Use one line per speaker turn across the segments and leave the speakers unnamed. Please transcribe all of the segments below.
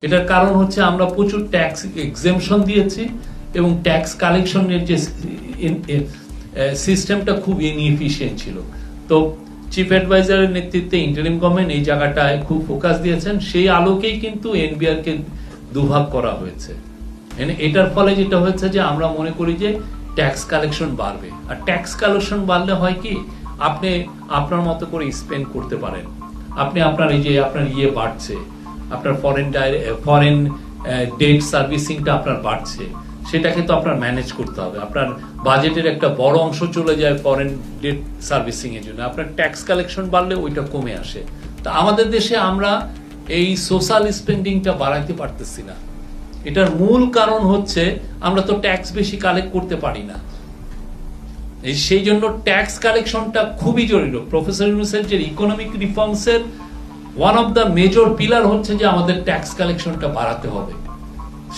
এটার কারণ হচ্ছে আমরা প্রচুর ট্যাক্স এক্সেমশন দিয়েছি এবং ট্যাক্স কালেকশনের যে সিস্টেমটা খুব ইনএফিশিয়েন্ট ছিল। তো চিফ অ্যাডভাইজারের নেতৃত্বে ইন্টারিম গভর্নমেন্ট এই জায়গাটায় খুব ফোকাস দিয়েছেন, সেই আলোকেই কিন্তু এনবিআর কে দুভাগ করা হয়েছে। এটার ফলে যেটা হয়েছে যে আমরা মনে করি যে ট্যাক্স কালেকশন বাড়বে, আর ট্যাক্স কালেকশন বাড়লে হয় কি আপনি আপনার মতো করে স্পেন্ড করতে পারেন, আপনি আপনার এই যে আপনার বাড়ছে, আপনার ফরেন ডেট সার্ভিসিংটা আপনার বাড়ছে, সেটাকে তো আপনার ম্যানেজ করতে হবে। আপনার বাজেটের একটা বড় অংশ চলে যায় ফরেন ডেট সার্ভিসিং এর জন্য, আপনার ট্যাক্স কালেকশন বাড়লে ওইটা কমে আসে। তা আমাদের দেশে আমরা এই সোশ্যাল স্পেন্ডিংটা বাড়াইতে পারতেছি না। এটার মূল কারণ হচ্ছে আমরা তো ট্যাক্স বেশি কালেক্ট করতে পারি না। সেই জন্য ট্যাক্স কালেকশনটা খুবই জরুরি। প্রফেসর ইউনূসের যে ইকোনমিক রিফর্মসের one of the major pillar হচ্ছে যে আমাদের ট্যাক্স কালেকশনটা বাড়াতে হবে।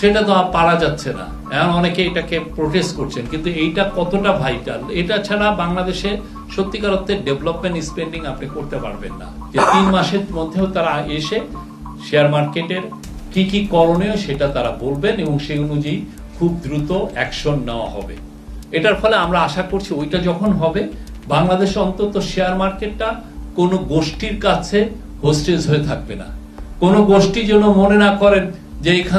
সেটা তো পারা যাচ্ছে না, এখন অনেকে এটাকে প্রোটেস্ট করছেন, কিন্তু এইটা কতটা ভাইটাল, এটা ছাড়া বাংলাদেশে সত্যিকার অর্থে ডেভেলপমেন্ট স্পেন্ডিং আপনি করতে পারবেন না। যে 3 মাসের মধ্যেও তারা এসে শেয়ার মার্কেটের কি কি করণীয় সেটা তারা বলবেন এবং সেই অনুযায়ী খুব দ্রুত অ্যাকশন নেওয়া হবে। এটার ফলে আমরা আশা করছি ওইটা যখন হবে, বাংলাদেশে অন্তত শেয়ার মার্কেটটা কোনো গোষ্ঠীর কাছে হোস্টেজ হয়ে থাকবে না। কোনো গোষ্ঠী যেন মনে না করেন যে এখান